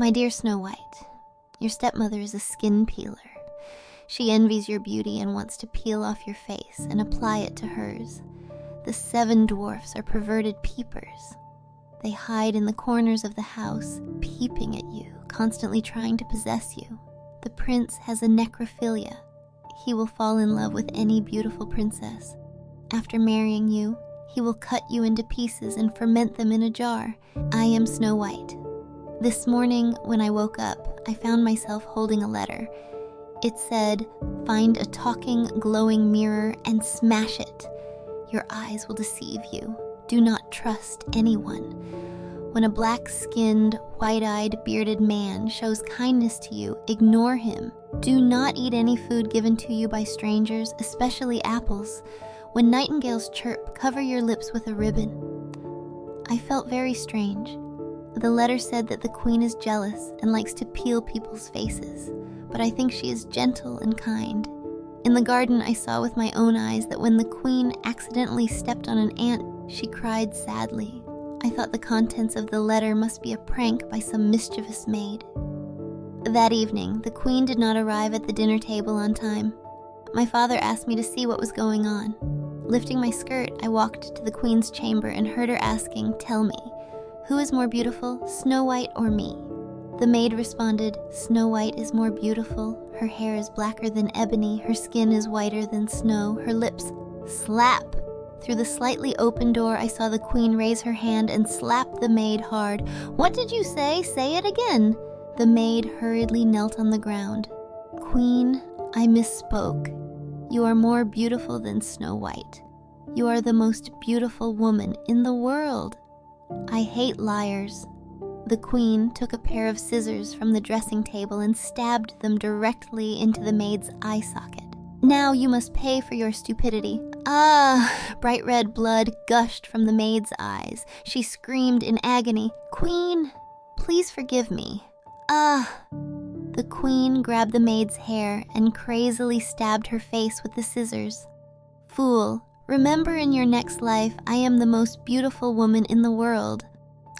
My dear Snow White, your stepmother is a skin peeler. She envies your beauty and wants to peel off your face and apply it to hers. The 7 dwarfs are perverted peepers. They hide in the corners of the house, peeping at you, constantly trying to possess you. The prince has a necrophilia. He will fall in love with any beautiful princess. After marrying you, he will cut you into pieces and ferment them in a jar. I am Snow White. This morning, when I woke up, I found myself holding a letter. It said, "Find a talking, glowing mirror and smash it. Your eyes will deceive you. Do not trust anyone. When a black-skinned, white-eyed, bearded man shows kindness to you, ignore him. Do not eat any food given to you by strangers, especially apples. When nightingales chirp, cover your lips with a ribbon." I felt very strange. The letter said that the queen is jealous and likes to peel people's faces, but I think she is gentle and kind. In the garden, I saw with my own eyes that when the queen accidentally stepped on an ant, she cried sadly. I thought the contents of the letter must be a prank by some mischievous maid. That evening, the queen did not arrive at the dinner table on time. My father asked me to see what was going on. Lifting my skirt, I walked to the queen's chamber and heard her asking, "Tell me, who is more beautiful, Snow White or me?" The maid responded, "Snow White is more beautiful. Her hair is blacker than ebony, her skin is whiter than snow, her lips..." Slap! Through the slightly open door, I saw the queen raise her hand and slap the maid hard. "What did you say? Say it again." The maid hurriedly knelt on the ground. "Queen, I misspoke. You are more beautiful than Snow White. You are the most beautiful woman in the world. I hate liars." The queen took a pair of scissors from the dressing table and stabbed them directly into the maid's eye socket. "Now you must pay for your stupidity." Ah! Bright red blood gushed from the maid's eyes. She screamed in agony, "Queen, please forgive me." Ah! The queen grabbed the maid's hair and crazily stabbed her face with the scissors. "Fool, remember in your next life I am the most beautiful woman in the world."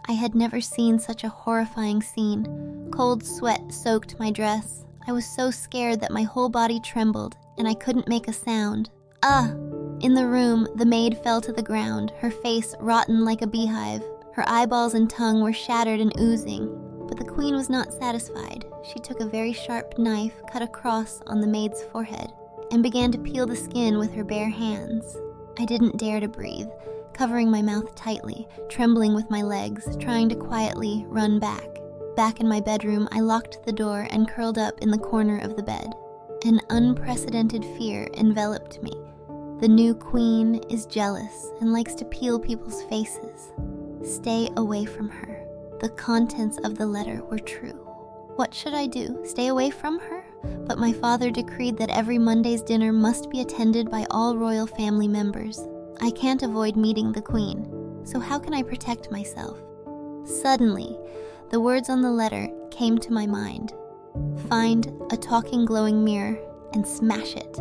I had never seen such a horrifying scene. Cold sweat soaked my dress. I was so scared that my whole body trembled, and I couldn't make a sound. Ah! In the room, the maid fell to the ground, her face rotten like a beehive. Her eyeballs and tongue were shattered and oozing. But the queen was not satisfied. She took a very sharp knife, cut a cross on the maid's forehead, and began to peel the skin with her bare hands. I didn't dare to breathe, covering my mouth tightly, trembling with my legs, trying to quietly run back. Back in my bedroom, I locked the door and curled up in the corner of the bed. An unprecedented fear enveloped me. The new queen is jealous and likes to peel people's faces. Stay away from her. The contents of the letter were true. What should I do? Stay away from her? But my father decreed that every Monday's dinner must be attended by all royal family members. I can't avoid meeting the queen, so how can I protect myself? Suddenly, the words on the letter came to my mind. Find a talking glowing mirror and smash it.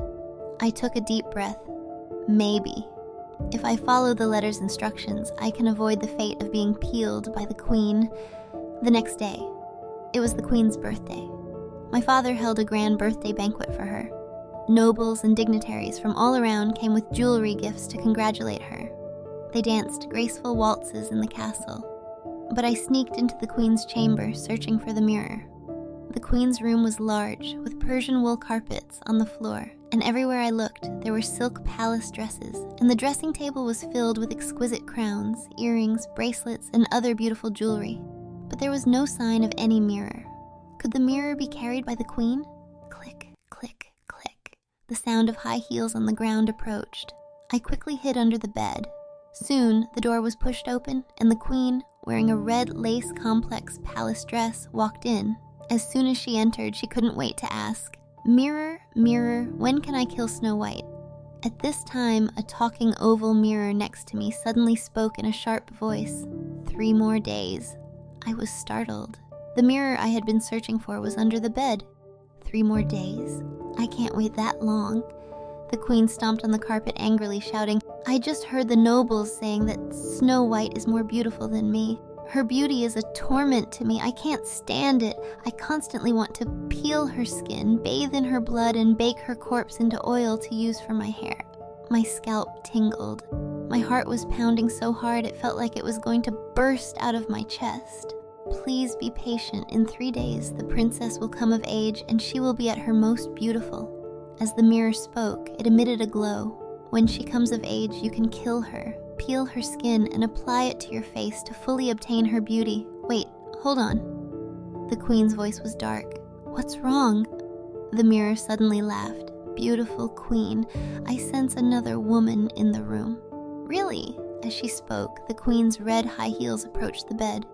I took a deep breath. Maybe. If I follow the letter's instructions, I can avoid the fate of being peeled by the queen. The next day, it was the queen's birthday. My father held a grand birthday banquet for her. Nobles and dignitaries from all around came with jewelry gifts to congratulate her. They danced graceful waltzes in the castle. But I sneaked into the queen's chamber, searching for the mirror. The queen's room was large, with Persian wool carpets on the floor, and everywhere I looked, there were silk palace dresses, and the dressing table was filled with exquisite crowns, earrings, bracelets, and other beautiful jewelry. But there was no sign of any mirror. Could the mirror be carried by the queen? Click, click, click. The sound of high heels on the ground approached. I quickly hid under the bed. Soon, the door was pushed open, and the queen, wearing a red lace complex palace dress, walked in. As soon as she entered, she couldn't wait to ask, "Mirror, mirror, when can I kill Snow White?" At this time, a talking oval mirror next to me suddenly spoke in a sharp voice. 3 more days. I was startled. The mirror I had been searching for was under the bed. 3 more days? I can't wait that long. The queen stomped on the carpet angrily, shouting, "I just heard the nobles saying that Snow White is more beautiful than me. Her beauty is a torment to me. I can't stand it. I constantly want to peel her skin, bathe in her blood, and bake her corpse into oil to use for my hair. My scalp tingled. My heart was pounding so hard it felt like it was going to burst out of my chest. Please be patient. In 3 days, the princess will come of age, and she will be at her most beautiful. As the mirror spoke, it emitted a glow. When she comes of age, you can kill her, peel her skin, and apply it to your face to fully obtain her beauty. Wait, hold on. The queen's voice was dark. What's wrong? The mirror suddenly laughed. Beautiful queen, I sense another woman in the room. Really? As she spoke, the queen's red high heels approached the bed.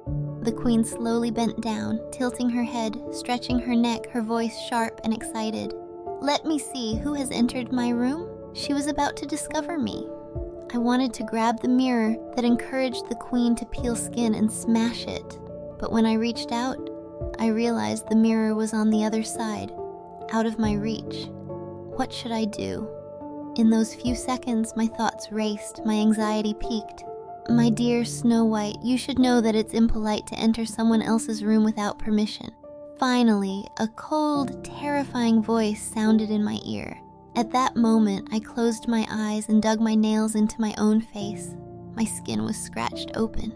The queen slowly bent down, tilting her head, stretching her neck, her voice sharp and excited. Let me see who has entered my room. She was about to discover me. I wanted to grab the mirror that encouraged the queen to peel skin and smash it. But when I reached out, I realized the mirror was on the other side, out of my reach. What should I do? In those few seconds, my thoughts raced, my anxiety peaked. My dear Snow White, you should know that it's impolite to enter someone else's room without permission. Finally, a cold, terrifying voice sounded in my ear. At that moment, I closed my eyes and dug my nails into my own face. My skin was scratched open.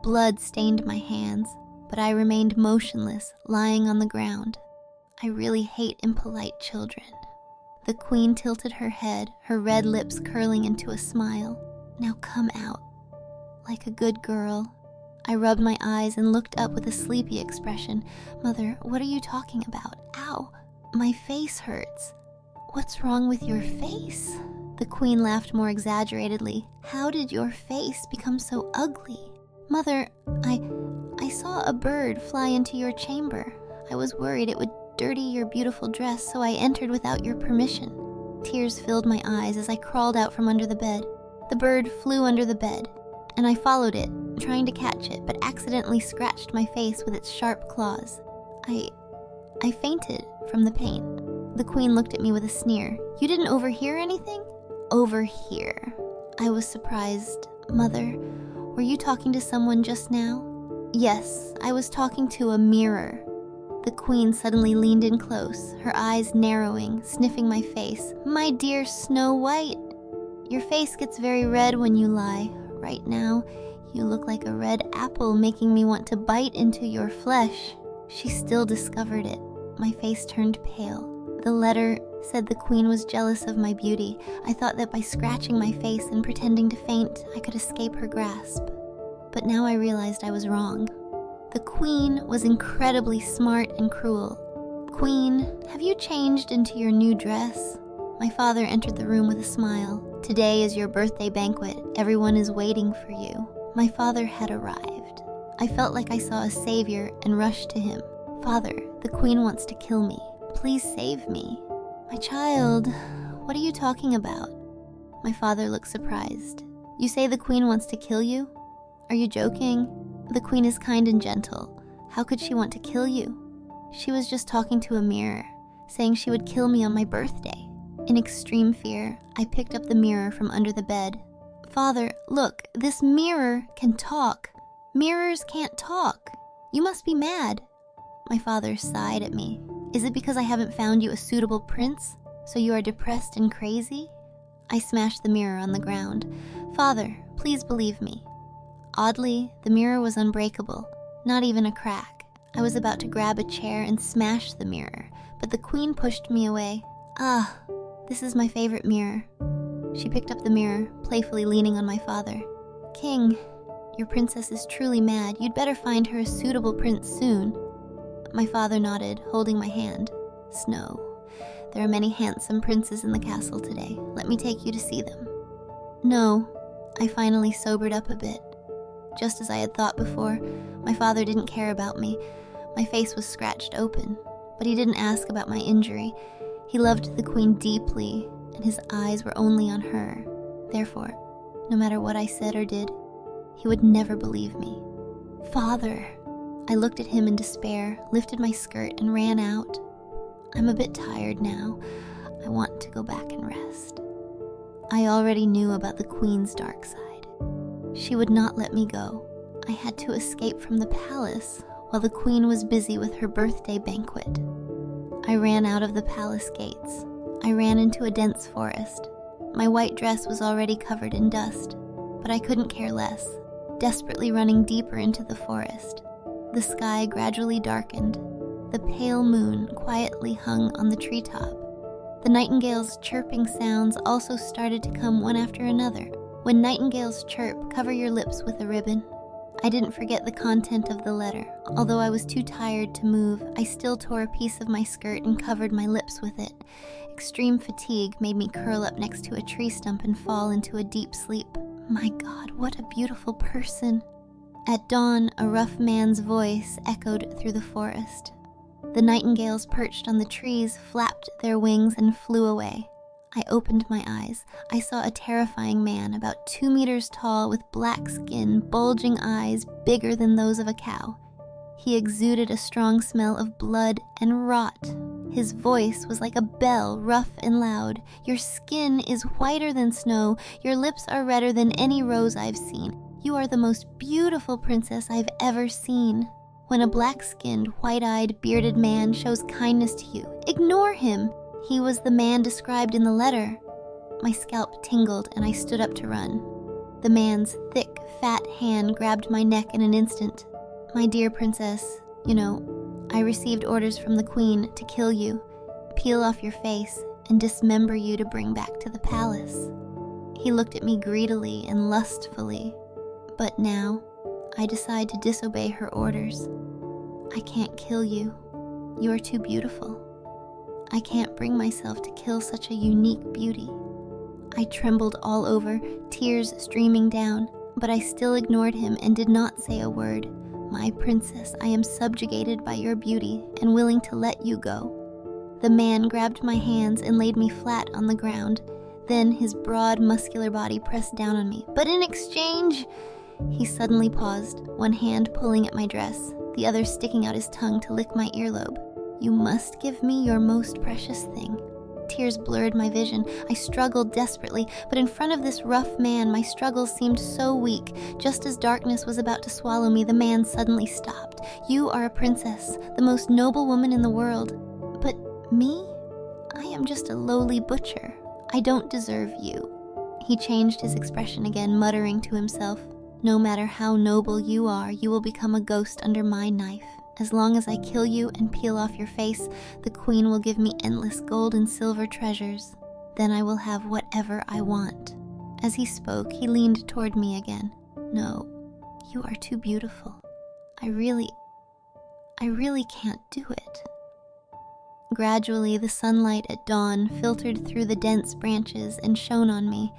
Blood stained my hands, but I remained motionless, lying on the ground. I really hate impolite children. The queen tilted her head, her red lips curling into a smile. Now come out. Like a good girl. I rubbed my eyes and looked up with a sleepy expression. Mother, what are you talking about? Ow, my face hurts. What's wrong with your face? The queen laughed more exaggeratedly. How did your face become so ugly? Mother, I saw a bird fly into your chamber. I was worried it would dirty your beautiful dress, so I entered without your permission. Tears filled my eyes as I crawled out from under the bed. The bird flew under the bed, and I followed it, trying to catch it, but accidentally scratched my face with its sharp claws. I fainted from the pain. The queen looked at me with a sneer. You didn't overhear anything? Overhear. I was surprised. Mother, were you talking to someone just now? Yes, I was talking to a mirror. The queen suddenly leaned in close, her eyes narrowing, sniffing my face. My dear Snow White, your face gets very red when you lie. Right now, you look like a red apple, making me want to bite into your flesh. She still discovered it. My face turned pale. The letter said the queen was jealous of my beauty. I thought that by scratching my face and pretending to faint, I could escape her grasp. But now I realized I was wrong. The queen was incredibly smart and cruel. Queen, have you changed into your new dress? My father entered the room with a smile. Today is your birthday banquet. Everyone is waiting for you. My father had arrived. I felt like I saw a savior and rushed to him. Father, the queen wants to kill me. Please save me. My child, what are you talking about? My father looked surprised. You say the queen wants to kill you? Are you joking? The queen is kind and gentle. How could she want to kill you? She was just talking to a mirror, saying she would kill me on my birthday. In extreme fear, I picked up the mirror from under the bed. Father, look, this mirror can talk. Mirrors can't talk. You must be mad. My father sighed at me. Is it because I haven't found you a suitable prince? So you are depressed and crazy? I smashed the mirror on the ground. Father, please believe me. Oddly, the mirror was unbreakable, not even a crack. I was about to grab a chair and smash the mirror, but the queen pushed me away. Ah, this is my favorite mirror. She picked up the mirror, playfully leaning on my father. King, your princess is truly mad. You'd better find her a suitable prince soon. My father nodded, holding my hand. Snow, there are many handsome princes in the castle today. Let me take you to see them. No, I finally sobered up a bit. Just as I had thought before, my father didn't care about me. My face was scratched open, but he didn't ask about my injury. He loved the queen deeply, and his eyes were only on her. Therefore, no matter what I said or did, he would never believe me. Father! I looked at him in despair, lifted my skirt, and ran out. I'm a bit tired now. I want to go back and rest. I already knew about the queen's dark side. She would not let me go. I had to escape from the palace while the queen was busy with her birthday banquet. I ran out of the palace gates. I ran into a dense forest. My white dress was already covered in dust, but I couldn't care less, desperately running deeper into the forest. The sky gradually darkened. The pale moon quietly hung on the treetop. The nightingale's chirping sounds also started to come one after another. When nightingales chirp, cover your lips with a ribbon. I didn't forget the content of the letter. Although I was too tired to move, I still tore a piece of my skirt and covered my lips with it. Extreme fatigue made me curl up next to a tree stump and fall into a deep sleep. My God, what a beautiful person. At dawn, a rough man's voice echoed through the forest. The nightingales perched on the trees flapped their wings and flew away. I opened my eyes. I saw a terrifying man about 2 meters tall with black skin, bulging eyes bigger than those of a cow. He exuded a strong smell of blood and rot. His voice was like a bell, rough and loud. Your skin is whiter than snow. Your lips are redder than any rose I've seen. You are the most beautiful princess I've ever seen. When a black-skinned, white-eyed, bearded man shows kindness to you, ignore him. He was the man described in the letter. My scalp tingled and I stood up to run. The man's thick, fat hand grabbed my neck in an instant. My dear princess, I received orders from the queen to kill you, peel off your face, and dismember you to bring back to the palace. He looked at me greedily and lustfully. But now, I decide to disobey her orders. I can't kill you. You are too beautiful. I can't bring myself to kill such a unique beauty. I trembled all over, tears streaming down, but I still ignored him and did not say a word. My princess, I am subjugated by your beauty and willing to let you go. The man grabbed my hands and laid me flat on the ground. Then his broad, muscular body pressed down on me. But in exchange, he suddenly paused, one hand pulling at my dress, the other sticking out his tongue to lick my earlobe. You must give me your most precious thing. Tears blurred my vision. I struggled desperately, but in front of this rough man, my struggles seemed so weak. Just as darkness was about to swallow me, the man suddenly stopped. You are a princess, the most noble woman in the world. But me? I am just a lowly butcher. I don't deserve you. He changed his expression again, muttering to himself. No matter how noble you are, you will become a ghost under my knife. As long as I kill you and peel off your face, the queen will give me endless gold and silver treasures. Then I will have whatever I want. As he spoke, he leaned toward me again. No, you are too beautiful. I really can't do it. Gradually, the sunlight at dawn filtered through the dense branches and shone on me.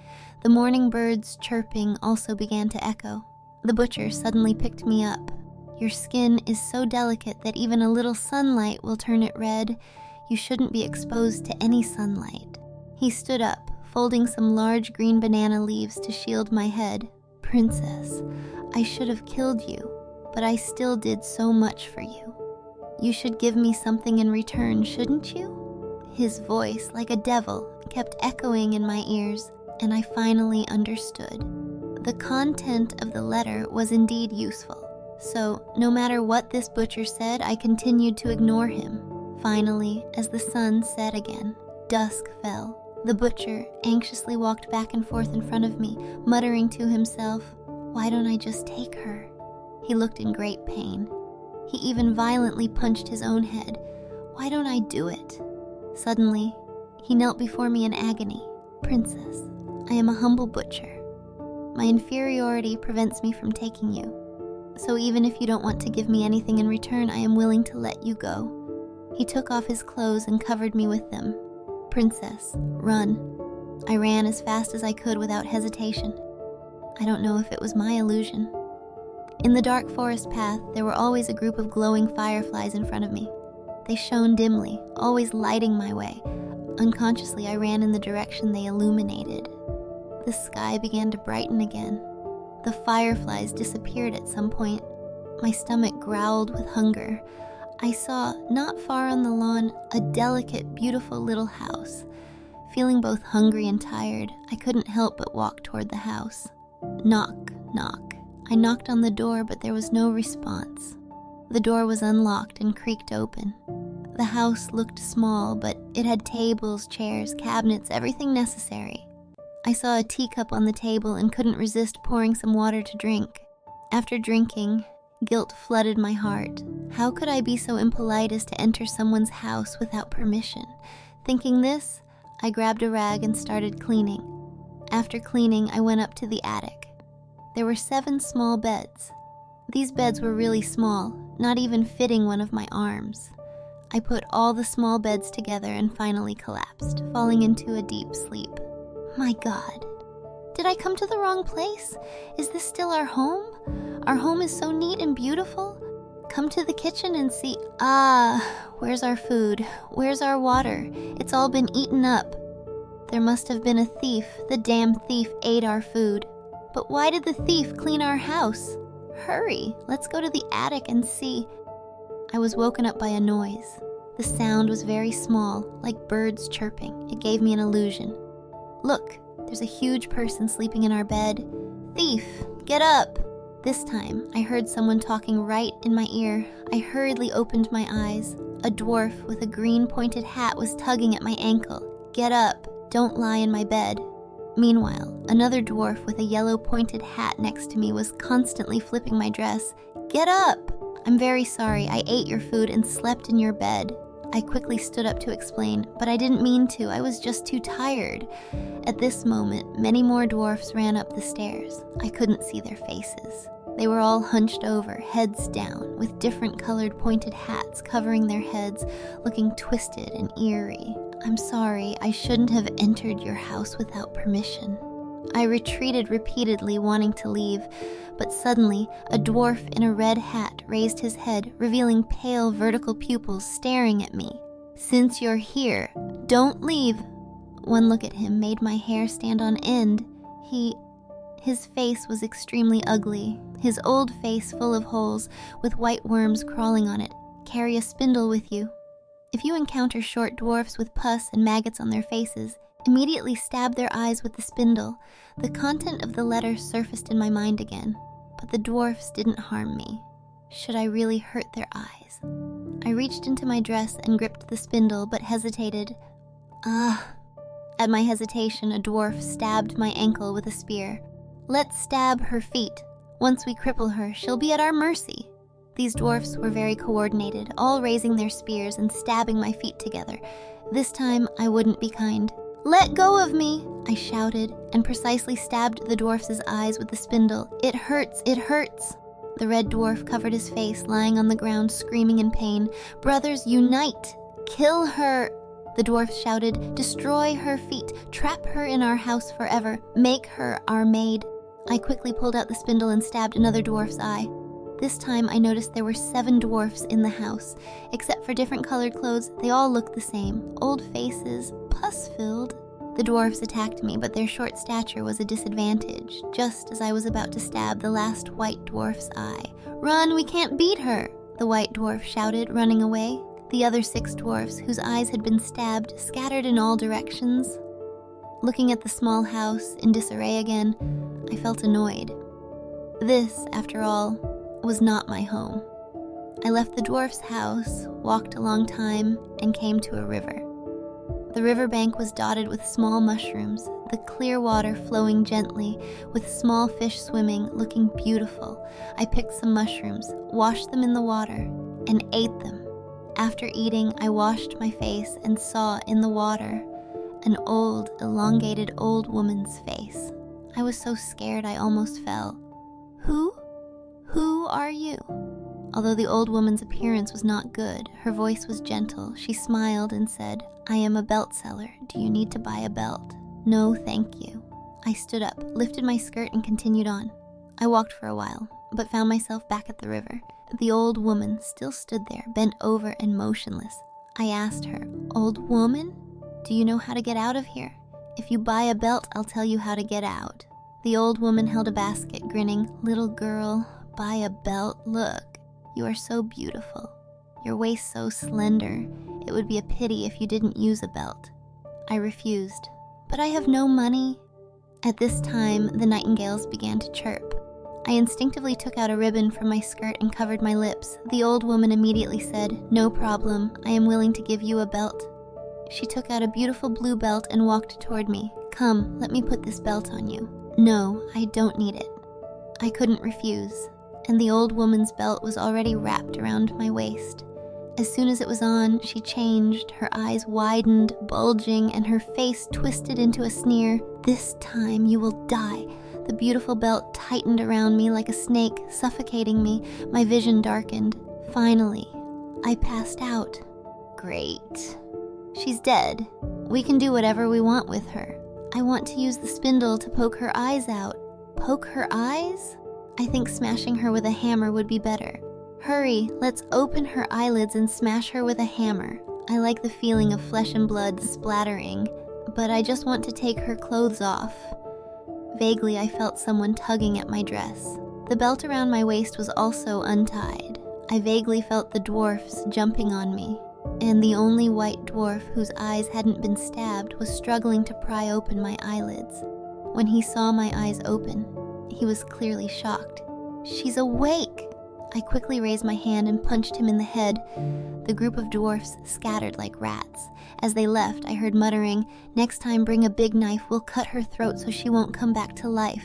The morning birds chirping also began to echo. The butcher suddenly picked me up. Your skin is so delicate that even a little sunlight will turn it red. You shouldn't be exposed to any sunlight. He stood up, folding some large green banana leaves to shield my head. Princess, I should have killed you, but I still did so much for you. You should give me something in return, shouldn't you? His voice, like a devil, kept echoing in my ears, and I finally understood. The content of the letter was indeed useful. So, no matter what this butcher said, I continued to ignore him. Finally, as the sun set again, dusk fell. The butcher anxiously walked back and forth in front of me, muttering to himself, "Why don't I just take her?" He looked in great pain. He even violently punched his own head. "Why don't I do it?" Suddenly, he knelt before me in agony. "Princess, I am a humble butcher. My inferiority prevents me from taking you. So even if you don't want to give me anything in return, I am willing to let you go." He took off his clothes and covered me with them. "Princess, run." I ran as fast as I could without hesitation. I don't know if it was my illusion. In the dark forest path, there were always a group of glowing fireflies in front of me. They shone dimly, always lighting my way. Unconsciously, I ran in the direction they illuminated. The sky began to brighten again. The fireflies disappeared at some point. My stomach growled with hunger. I saw, not far on the lawn, a delicate, beautiful little house. Feeling both hungry and tired, I couldn't help but walk toward the house. Knock, knock. I knocked on the door, but there was no response. The door was unlocked and creaked open. The house looked small, but it had tables, chairs, cabinets, everything necessary. I saw a teacup on the table and couldn't resist pouring some water to drink. After drinking, guilt flooded my heart. How could I be so impolite as to enter someone's house without permission? Thinking this, I grabbed a rag and started cleaning. After cleaning, I went up to the attic. There were 7 small beds. These beds were really small, not even fitting one of my arms. I put all the small beds together and finally collapsed, falling into a deep sleep. My God, did I come to the wrong place? Is this still our home? Our home is so neat and beautiful. Come to the kitchen and see. Where's our food? Where's our water? It's all been eaten up. There must have been a thief. The damn thief ate our food. But why did the thief clean our house? Hurry, let's go to the attic and see. I was woken up by a noise. The sound was very small, like birds chirping. It gave me an illusion. Look, there's a huge person sleeping in our bed. Thief, get up! This time, I heard someone talking right in my ear. I hurriedly opened my eyes. A dwarf with a green pointed hat was tugging at my ankle. Get up, don't lie in my bed. Meanwhile, another dwarf with a yellow pointed hat next to me was constantly flipping my dress. Get up! I'm very sorry, I ate your food and slept in your bed. I quickly stood up to explain, but I didn't mean to, I was just too tired. At this moment, many more dwarfs ran up the stairs. I couldn't see their faces. They were all hunched over, heads down, with different colored pointed hats covering their heads, looking twisted and eerie. I'm sorry, I shouldn't have entered your house without permission. I retreated repeatedly, wanting to leave, but suddenly a dwarf in a red hat raised his head, revealing pale vertical pupils staring at me. Since you're here, don't leave. One look at him made my hair stand on end. His face was extremely ugly, his old face full of holes, with white worms crawling on it. Carry a spindle with you. If you encounter short dwarfs with pus and maggots on their faces, immediately stab their eyes with the spindle. The content of the letter surfaced in my mind again, but the dwarfs didn't harm me. Should I really hurt their eyes? I reached into my dress and gripped the spindle, but hesitated. At my hesitation, a dwarf stabbed my ankle with a spear. Let's stab her feet. Once we cripple her, she'll be at our mercy. These dwarfs were very coordinated, all raising their spears and stabbing my feet together. This time, I wouldn't be kind. Let go of me, I shouted, and precisely stabbed the dwarf's eyes with the spindle. It hurts, it hurts. The red dwarf covered his face, lying on the ground, screaming in pain. Brothers, unite! Kill her! The dwarf shouted, destroy her feet, trap her in our house forever, make her our maid. I quickly pulled out the spindle and stabbed another dwarf's eye. This time I noticed there were 7 dwarfs in the house. Except for different colored clothes, they all looked the same. Old faces, pus-filled. The dwarfs attacked me, but their short stature was a disadvantage, just as I was about to stab the last white dwarf's eye. Run, we can't beat her! The white dwarf shouted, running away. The other 6 dwarfs, whose eyes had been stabbed, scattered in all directions. Looking at the small house, in disarray again, I felt annoyed. This, after all, was not my home. I left the dwarf's house, walked a long time, and came to a river. The riverbank was dotted with small mushrooms, the clear water flowing gently, with small fish swimming, looking beautiful. I picked some mushrooms, washed them in the water, and ate them. After eating, I washed my face and saw in the water an old, elongated old woman's face. I was so scared I almost fell. Who are you? Although the old woman's appearance was not good, her voice was gentle. She smiled and said, I am a belt seller. Do you need to buy a belt? No, thank you. I stood up, lifted my skirt, and continued on. I walked for a while, but found myself back at the river. The old woman still stood there, bent over and motionless. I asked her, Old woman, do you know how to get out of here? If you buy a belt, I'll tell you how to get out. The old woman held a basket, grinning. Little girl, buy a belt. Look, you are so beautiful. Your waist so slender. It would be a pity if you didn't use a belt. I refused. But I have no money. At this time, the nightingales began to chirp. I instinctively took out a ribbon from my skirt and covered my lips. The old woman immediately said, "No problem, I am willing to give you a belt." She took out a beautiful blue belt and walked toward me. "Come, let me put this belt on you." "No, I don't need it." I couldn't refuse, and the old woman's belt was already wrapped around my waist. As soon as it was on, she changed, her eyes widened, bulging, and her face twisted into a sneer. "This time you will die." The beautiful belt tightened around me like a snake, suffocating me. My vision darkened. Finally, I passed out. Great. She's dead. We can do whatever we want with her. I want to use the spindle to poke her eyes out. Poke her eyes? I think smashing her with a hammer would be better. Hurry, let's open her eyelids and smash her with a hammer. I like the feeling of flesh and blood splattering, but I just want to take her clothes off. Vaguely, I felt someone tugging at my dress. The belt around my waist was also untied. I vaguely felt the dwarfs jumping on me, and the only white dwarf whose eyes hadn't been stabbed was struggling to pry open my eyelids. When he saw my eyes open, he was clearly shocked. "She's awake!" I quickly raised my hand and punched him in the head. The group of dwarfs scattered like rats. As they left, I heard muttering, "Next time bring a big knife, we'll cut her throat so she won't come back to life."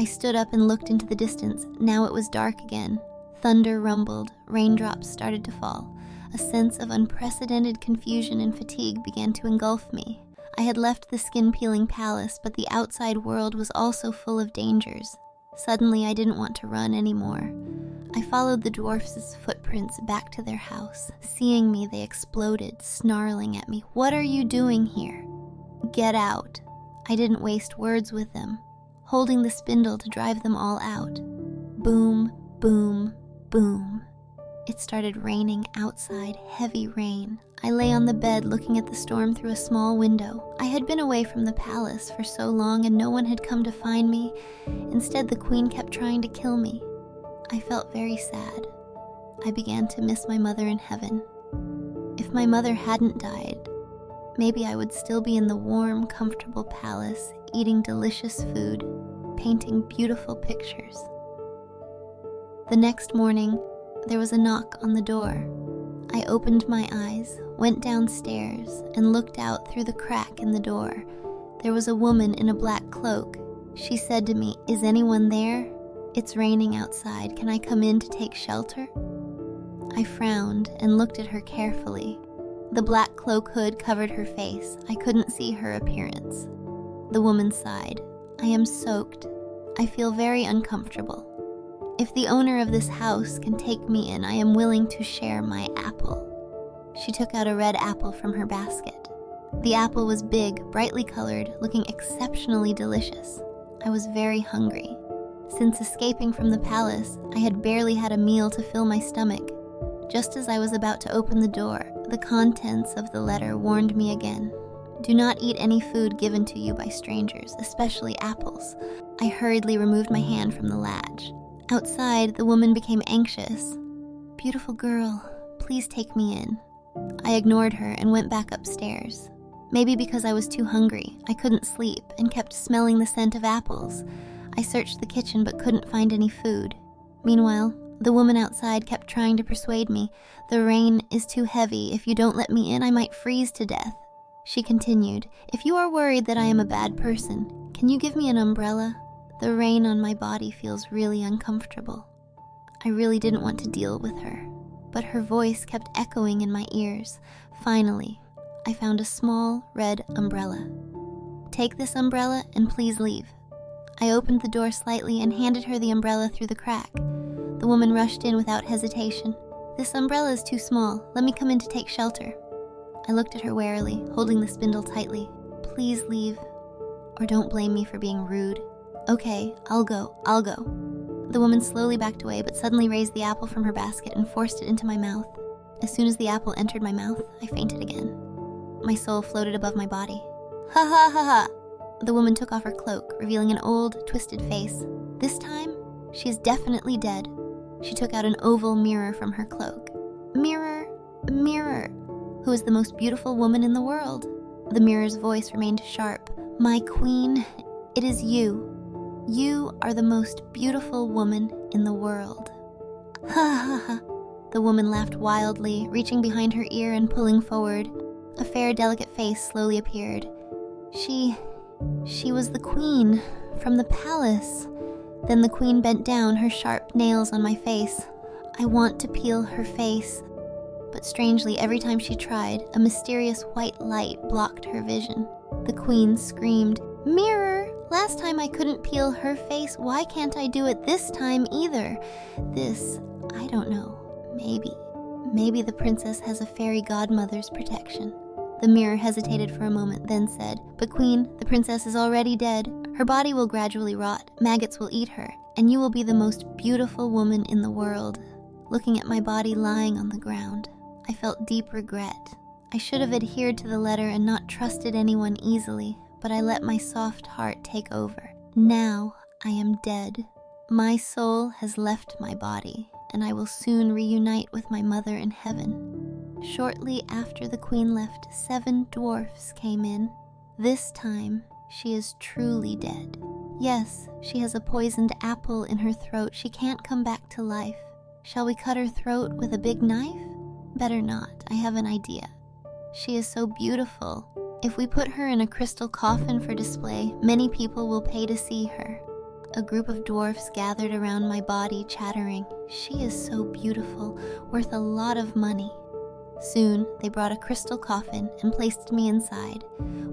I stood up and looked into the distance. Now it was dark again. Thunder rumbled, raindrops started to fall. A sense of unprecedented confusion and fatigue began to engulf me. I had left the skin-peeling palace, but the outside world was also full of dangers. Suddenly, I didn't want to run anymore. I followed the dwarfs' footprints back to their house. Seeing me, they exploded, snarling at me. "What are you doing here?" "Get out." I didn't waste words with them, holding the spindle to drive them all out. Boom, boom, boom. It started raining outside, heavy rain. I lay on the bed looking at the storm through a small window. I had been away from the palace for so long and no one had come to find me. Instead, the queen kept trying to kill me. I felt very sad. I began to miss my mother in heaven. If my mother hadn't died, maybe I would still be in the warm, comfortable palace, eating delicious food, painting beautiful pictures. The next morning, there was a knock on the door. I opened my eyes, went downstairs, and looked out through the crack in the door. There was a woman in a black cloak. She said to me, "Is anyone there? It's raining outside. Can I come in to take shelter?" I frowned and looked at her carefully. The black cloak hood covered her face. I couldn't see her appearance. The woman sighed. "I am soaked. I feel very uncomfortable. If the owner of this house can take me in, I am willing to share my apple." She took out a red apple from her basket. The apple was big, brightly colored, looking exceptionally delicious. I was very hungry. Since escaping from the palace, I had barely had a meal to fill my stomach. Just as I was about to open the door, the contents of the letter warned me again. "Do not eat any food given to you by strangers, especially apples." I hurriedly removed my hand from the latch. Outside, the woman became anxious. "Beautiful girl, please take me in." I ignored her and went back upstairs. Maybe because I was too hungry, I couldn't sleep and kept smelling the scent of apples. I searched the kitchen but couldn't find any food. Meanwhile, the woman outside kept trying to persuade me. "The rain is too heavy. If you don't let me in, I might freeze to death." She continued, "If you are worried that I am a bad person, can you give me an umbrella? The rain on my body feels really uncomfortable." I really didn't want to deal with her, but her voice kept echoing in my ears. Finally, I found a small red umbrella. "Take this umbrella and please leave." I opened the door slightly and handed her the umbrella through the crack. The woman rushed in without hesitation. "This umbrella is too small. Let me come in to take shelter." I looked at her warily, holding the spindle tightly. "Please leave, or don't blame me for being rude." "Okay, I'll go. The woman slowly backed away, but suddenly raised the apple from her basket and forced it into my mouth. As soon as the apple entered my mouth, I fainted again. My soul floated above my body. "Ha ha ha ha!" The woman took off her cloak, revealing an old, twisted face. This time, she is definitely dead. She took out an oval mirror from her cloak. "Mirror, mirror, who is the most beautiful woman in the world?" The mirror's voice remained sharp. "My queen, it is you." You are the most beautiful woman in the world." "Ha ha ha." The woman laughed wildly, reaching behind her ear and pulling forward. A fair, delicate face slowly appeared. She was the queen from the palace." Then the queen bent down, her sharp nails on my face. I want to peel her face. But strangely, every time she tried, a mysterious white light blocked her vision. The queen screamed, "Mirror! Last time I couldn't peel her face, why can't I do it this time either? I don't know. Maybe the princess has a fairy godmother's protection." The mirror hesitated for a moment, then said, "But queen, the princess is already dead. Her body will gradually rot, maggots will eat her, and you will be the most beautiful woman in the world." Looking at my body lying on the ground, I felt deep regret. I should have adhered to the letter and not trusted anyone easily, but I let my soft heart take over. Now I am dead. My soul has left my body, and I will soon reunite with my mother in heaven. Shortly after the queen left, 7 dwarfs came in. This time, she is truly dead. Yes, she has a poisoned apple in her throat. She can't come back to life. Shall we cut her throat with a big knife? Better not, I have an idea. She is so beautiful. If we put her in a crystal coffin for display, many people will pay to see her. A group of dwarfs gathered around my body, chattering, "She is so beautiful, worth a lot of money." Soon, they brought a crystal coffin and placed me inside.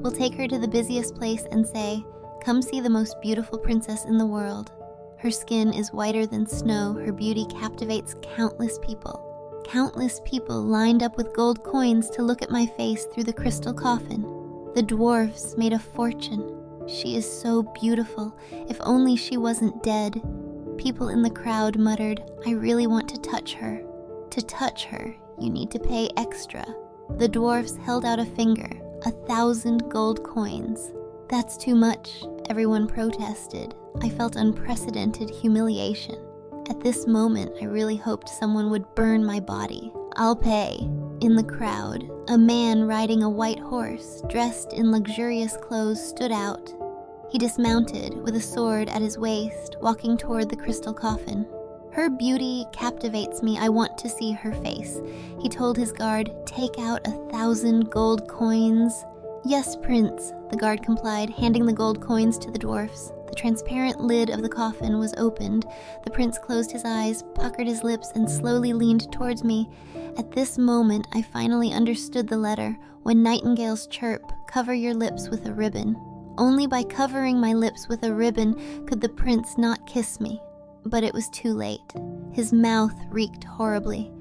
We'll take her to the busiest place and say, "Come see the most beautiful princess in the world." Her skin is whiter than snow. Her beauty captivates countless people. Countless people lined up with gold coins to look at my face through the crystal coffin. The dwarfs made a fortune. She is so beautiful. If only she wasn't dead. People in the crowd muttered, "I really want to touch her." To touch her, you need to pay extra. The dwarfs held out a finger, 1,000 gold coins. "That's too much," everyone protested. I felt unprecedented humiliation. At this moment, I really hoped someone would burn my body. "I'll pay." In the crowd, a man riding a white horse, dressed in luxurious clothes, stood out. He dismounted with a sword at his waist, walking toward the crystal coffin. "Her beauty captivates me. I want to see her face." He told his guard, "Take out 1,000 gold coins." "Yes, prince," the guard complied, handing the gold coins to the dwarfs. The transparent lid of the coffin was opened. The prince closed his eyes, puckered his lips, and slowly leaned towards me. At this moment, I finally understood the letter. When nightingales chirp, cover your lips with a ribbon. Only by covering my lips with a ribbon could the prince not kiss me. But it was too late. His mouth reeked horribly.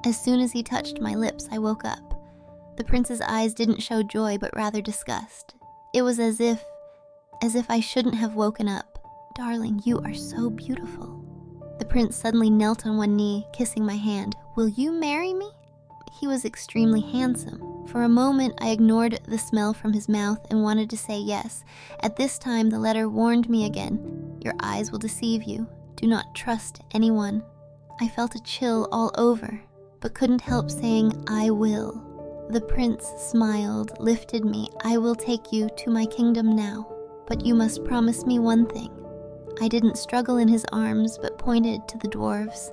As soon as he touched my lips, I woke up. The prince's eyes didn't show joy, but rather disgust. It was as if I shouldn't have woken up. "Darling, you are so beautiful." The prince suddenly knelt on one knee, kissing my hand. "Will you marry me?" He was extremely handsome. For a moment, I ignored the smell from his mouth and wanted to say yes. At this time, the letter warned me again. "Your eyes will deceive you. Do not trust anyone." I felt a chill all over, but couldn't help saying, "I will." The prince smiled, lifted me. "I will take you to my kingdom now, but you must promise me one thing." I didn't struggle in his arms, but pointed to the dwarves.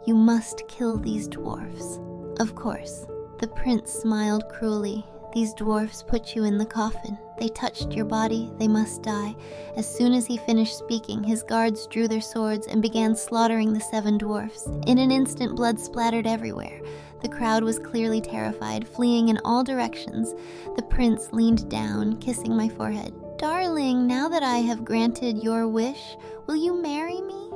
"You must kill these dwarfs." "Of course." The prince smiled cruelly. "These dwarfs put you in the coffin. They touched your body, they must die." As soon as he finished speaking, his guards drew their swords and began slaughtering the 7 dwarfs. In an instant, blood splattered everywhere. The crowd was clearly terrified, fleeing in all directions. The prince leaned down, kissing my forehead. "Darling, now that I have granted your wish, will you marry me?"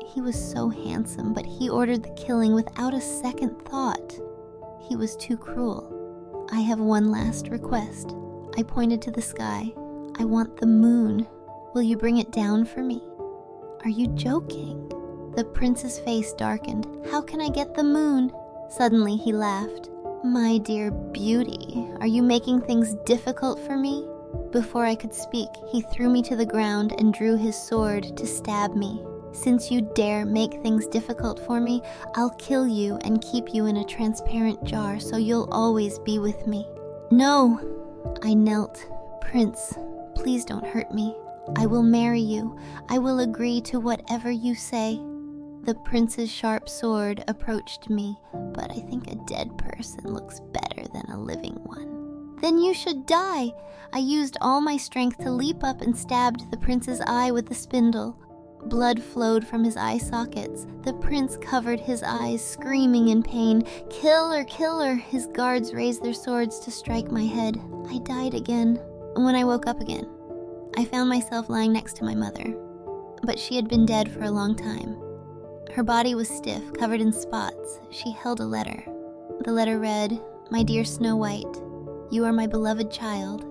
He was so handsome, but he ordered the killing without a second thought. He was too cruel. "I have one last request." I pointed to the sky. "I want the moon. Will you bring it down for me?" "Are you joking?" The prince's face darkened. "How can I get the moon?" Suddenly he laughed. "My dear beauty, are you making things difficult for me?" Before I could speak, he threw me to the ground and drew his sword to stab me. "Since you dare make things difficult for me, I'll kill you and keep you in a transparent jar so you'll always be with me." "No!" I knelt. "Prince, please don't hurt me. I will marry you. I will agree to whatever you say." The prince's sharp sword approached me, but I think a dead person looks better than a living one. "Then you should die." I used all my strength to leap up and stabbed the prince's eye with the spindle. Blood flowed from his eye sockets. The prince covered his eyes, screaming in pain. "Kill her, kill her!" His guards raised their swords to strike my head. I died again. When I woke up again, I found myself lying next to my mother, but she had been dead for a long time. Her body was stiff, covered in spots. She held a letter. The letter read, "My dear Snow White, you are my beloved child.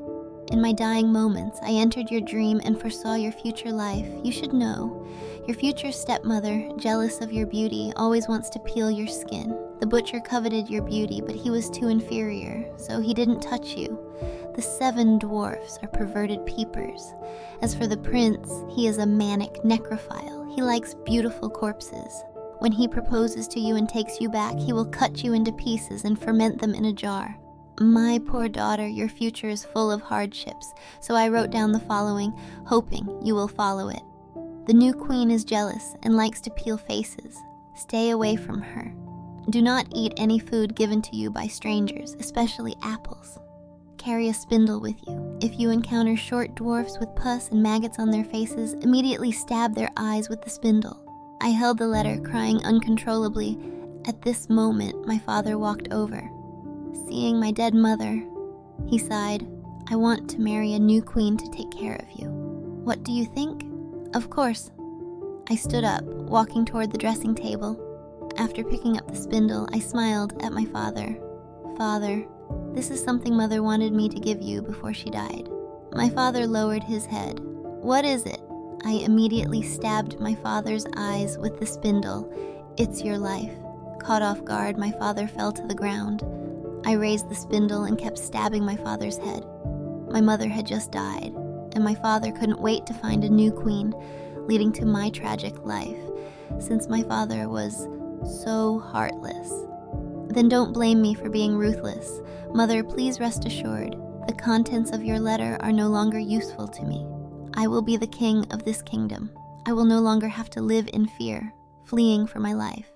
In my dying moments, I entered your dream and foresaw your future life. You should know, your future stepmother, jealous of your beauty, always wants to peel your skin. The butcher coveted your beauty, but he was too inferior, so he didn't touch you. The 7 dwarfs are perverted peepers. As for the prince, he is a manic necrophile. He likes beautiful corpses. When he proposes to you and takes you back, he will cut you into pieces and ferment them in a jar. My poor daughter, your future is full of hardships, so I wrote down the following, hoping you will follow it. The new queen is jealous and likes to peel faces. Stay away from her. Do not eat any food given to you by strangers, especially apples. Carry a spindle with you. If you encounter short dwarfs with pus and maggots on their faces, immediately stab their eyes with the spindle." I held the letter, crying uncontrollably. At this moment, my father walked over. Seeing my dead mother, he sighed, "I want to marry a new queen to take care of you. What do you think?" "Of course." I stood up, walking toward the dressing table. After picking up the spindle, I smiled at my father. "Father, this is something Mother wanted me to give you before she died." My father lowered his head. "What is it?" I immediately stabbed my father's eyes with the spindle. "It's your life." Caught off guard, my father fell to the ground. I raised the spindle and kept stabbing my father's head. My mother had just died, and my father couldn't wait to find a new queen, leading to my tragic life, since my father was so heartless. Then don't blame me for being ruthless. Mother, please rest assured, the contents of your letter are no longer useful to me. I will be the king of this kingdom. I will no longer have to live in fear, fleeing for my life.